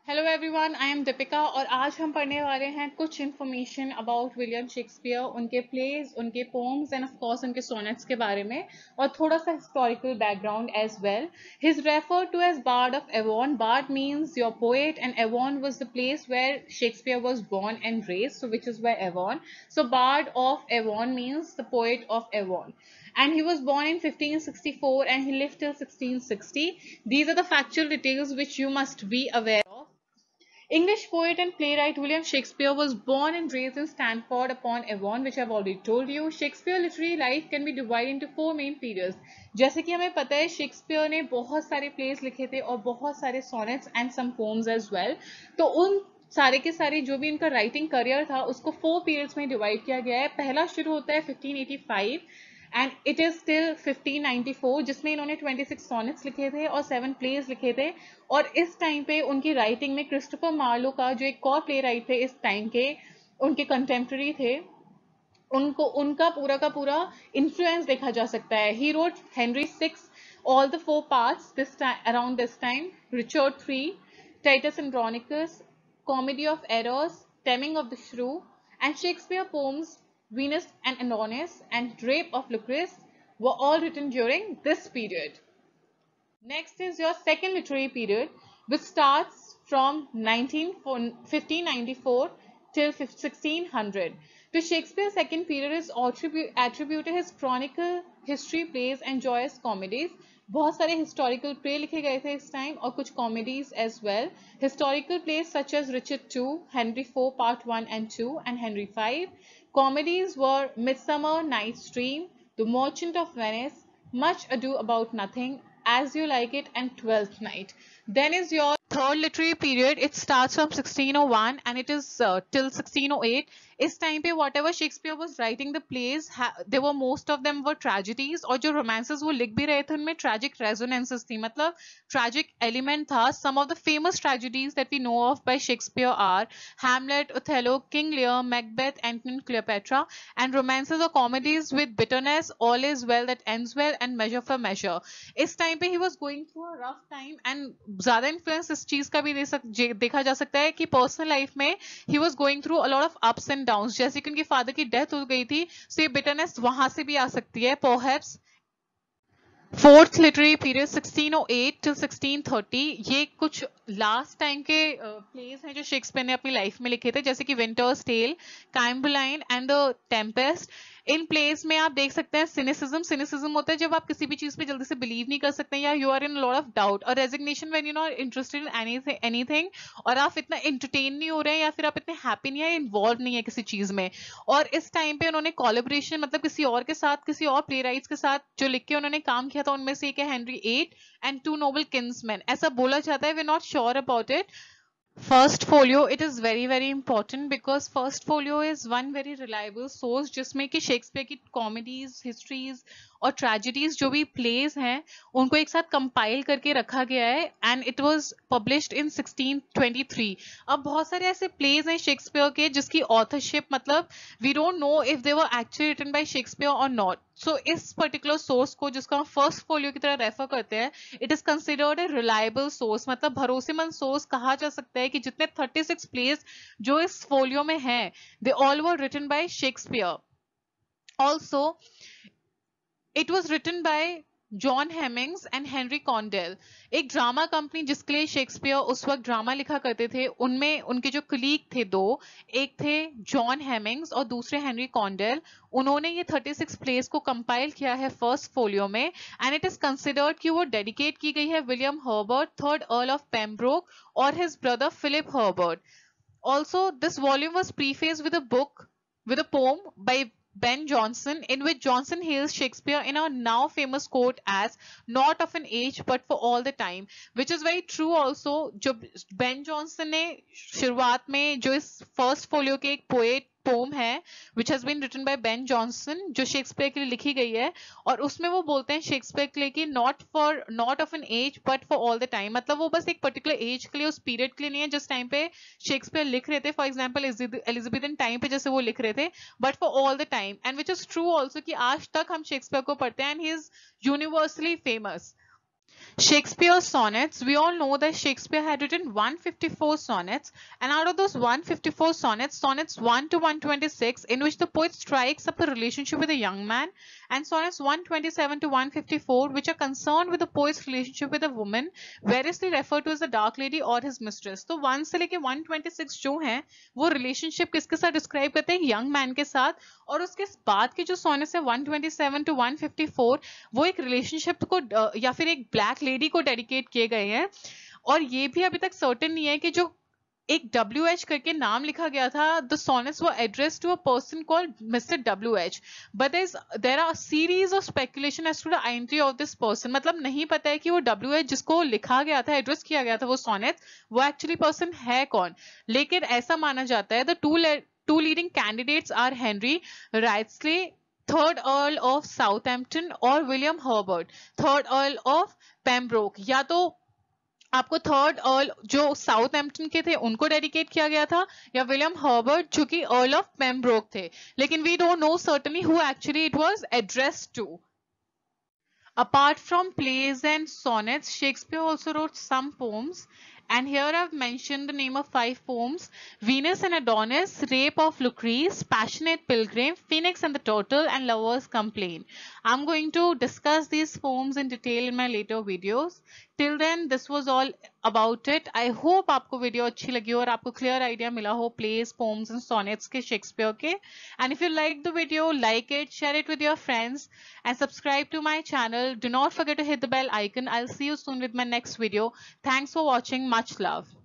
Hello everyone, I am Deepika और आज हम पढ़ने वाले हैं कुछ इन्फॉर्मेशन अबाउट विलियम शेक्सपियर, उनके प्लेज, उनके पोम्स एंड ऑफ कोर्स उनके सोनेट्स के बारे में और थोड़ा सा historical background as well. He is referred to as bard of Avon. Bard means your poet and Avon was the place where Shakespeare was born and raised, so which is where Avon. So Bard of Avon means the poet of Avon. And he was born in 1564 and he lived till 1660. These are the factual details which you must be aware of. English poet and playwright William Shakespeare was born and raised in Stamford upon Avon, which I've already told you. Shakespeare literary life can be divided into four main periods. जैसे कि हमें पता है Shakespeare ने बहुत सारे place लिखे थे और बहुत सारे sonnets and some poems as well. तो उन सारे के सारे जो भी इनका राइटिंग करियर था उसको 4 पीरियड्स में डिवाइड किया गया है. पहला शुरू होता है 1585 एंड इट इज स्टिल 1594, जिसमें इन्होंने 26 सॉनेट्स लिखे थे और 7 प्लेज लिखे थे. और इस टाइम पे उनकी राइटिंग में क्रिस्टोफर मार्लो का जो एक और प्ले राइट थे इस टाइम के, उनके कंटेम्प्रेरी थे, उनको उनका पूरा का पूरा इन्फ्लुएंस देखा जा सकता है. He wrote Henry six, all the 4 parts this time around this time, Richard 3, Titus Andronicus, comedy of errors, taming of the shrew, and Shakespeare poems Venus and Adonis and Rape of Lucrece were all written during this period. Next is your second literary period, which starts from 1594 till 1600. To Shakespeare's second period is attributed his chronicle, history plays and joyous comedies. बहुत सारे historical play लिखे गए थे इस time और कुछ comedies as well. Historical plays such as Richard II, Henry IV Part 1 and 2 and Henry V. Comedies were Midsummer Night's Dream, The Merchant of Venice, Much Ado About Nothing, As You Like It and Twelfth Night. Then is your third literary period. It starts from 1601 and it is till 1608. इस time पे whatever Shakespeare was writing the plays, they were most of them were tragedies, और जो romances वो लिख भी रहे थे उनमें tragic resonances थी, मतलब tragic element था. Some of the famous tragedies that we know of by Shakespeare are Hamlet, Othello, King Lear, Macbeth, Antony and Cleopatra, and romances or comedies with bitterness, All Is Well That Ends Well and Measure for Measure. इस time पे he was going through a rough time and ज्यादा influence इस चीज का भी देखा जा सकता है कि पर्सनल लाइफ में he was going through a lot of ups and downs. जैसे कि उनके फादर की डेथ हो गई थी, सो ये बिटरनेस वहां से भी आ सकती है. Perhaps fourth literary period 1608 till 1630, ये कुछ लास्ट टाइम के प्लेस हैं जो शेक्सपियर ने अपनी लाइफ में लिखे थे, जैसे कि Winter's Tale, Cymbeline and the Tempest. इन प्लेस में आप देख सकते हैं सिनिसिज्म होता है जब आप किसी भी चीज पे जल्दी से बिलीव नहीं कर सकते या you are in lot of doubt, और resignation when you not interested in anything, और आप इतना एंटरटेन नहीं हो रहे हैं या फिर आप इतने हैप्पी नहीं है, इन्वॉल्व नहीं है किसी चीज में. और इस टाइम पे उन्होंने कोलैबोरेशन, मतलब किसी और के साथ, किसी और प्ले राइट्स के साथ जो लिख के उन्होंने काम किया था, उनमें से एक है Henry eight and two noble kinsmen. ऐसा बोला जाता है, we not sure about it. First folio, it is very important because first folio is one very reliable source जिसमें कि शेक्सपियर की कॉमेडीज, हिस्ट्रीज और ट्रेजेडीज जो भी प्लेज हैं उनको एक साथ कंपाइल करके रखा गया है and it was published in 1623. अब बहुत सारे ऐसे प्लेज हैं शेक्सपियर के जिसकी ऑथरशिप, मतलब we don't know if they were actually written by Shakespeare और नॉट. सो इस पर्टिकुलर सोर्स को जिसको हम फर्स्ट फोलियो की तरह रेफर करते हैं, it is considered a reliable source, मतलब भरोसेमंद सोर्स कहा जा सकता है कि जितने 36 प्लेस जो इस फोलियो में हैं, they all were written by Shakespeare. Also it was written by John Hemings and Henry Condell. एक ड्रामा कंपनी जिसके लिए शेक्सपियर उस वक्त ड्रामा लिखा करते थे, उनमें उनके जो कलीग थे दो, एक थे जॉन हेमिंग्स और दूसरे हेनरी कॉन्डेल. उन्होंने ये 36 प्लेस को कंपाइल किया है फर्स्ट फोलियो में एंड इट इज कंसिडर्ड कि वो डेडिकेट की गई है William Herbert, third earl of Pembroke, और his brother Philip Herbert. Also, this volume was prefaced with a book, with a poem by Ben Jonson, in which Jonson hails Shakespeare in a now famous quote as "not of an age but for all the time," which is very true also. जो Ben Jonson ने शुरुआत में जो इस first folio के एक poem है which has been written by Ben Jonson, जो शेक्सपियर के लिए लिखी गई है, और उसमें वो बोलते हैं शेक्सपियर के लिए कि not of an age but for all the time, मतलब वो बस एक पर्टिकुलर एज के लिए, उस पीरियड के लिए नहीं है जिस टाइम पे शेक्सपियर लिख रहे थे. फॉर एग्जाम्पल एलिजाबेथन टाइम पे जैसे वो लिख रहे थे, but for all the time, and which is true also कि आज तक हम शेक्सपियर को पढ़ते हैं and he is universally famous. Shakespeare's sonnets. We all know that Shakespeare had written 154 sonnets, and out of those 154 sonnets, sonnets 1 to 126, in which the poet strikes up a relationship with a young man, and sonnets 127 to 154, which are concerned with the poet's relationship with a woman, variously referred to as the dark lady or his mistress. तो 1 से लेके 126 जो हैं वो relationship किसके साथ describe करते हैं, यंग मैन के साथ, और उसके बाद के जो सॉनेट्स है 127 टू 154 वो एक रिलेशनशिप को या फिर एक ब्लैक लेडी को डेडिकेट किए गए हैं। और ये भी अभी तक सर्टेन नहीं है कि जो एक WH करके नाम लिखा गया था, the sonnets were addressed to a person called Mr. WH, but there are a series of speculation as to the identity of this person. मतलब नहीं पता है कि वो WH जिसको लिखा गया था, एड्रेस किया गया था वो sonnets, वो एक्चुअली पर्सन है कौन। लेकिन ऐसा माना जाता है the two leading candidates are Henry Wriothesley, third earl of Southampton, और William Herbert, third earl of Pembroke. या तो आपको थर्ड अर्ल जो साउथहैम्पटन के थे उनको डेडिकेट किया गया था, या विलियम हर्बर्ट जो कि अर्ल ऑफ पेम्ब्रोक थे, लेकिन we don't know certainly who actually it was addressed to. Apart from plays and sonnets, Shakespeare also wrote some poems, and here I've mentioned the name of 5 poems: Venus and Adonis, Rape of Lucrece, Passionate Pilgrim, Phoenix and the Turtle, and Lovers Complain. I'm going to discuss these poems in detail in my later videos. Till then, this was all about it. I hope आपको video अच्छी लगी हो और आपको clear idea मिला हो plays, poems and sonnets के Shakespeare के. And if you like the video, like it, share it with your friends, and subscribe to my channel. Do not forget to hit the bell icon. I'll see you soon with my next video. Thanks for watching. Much love.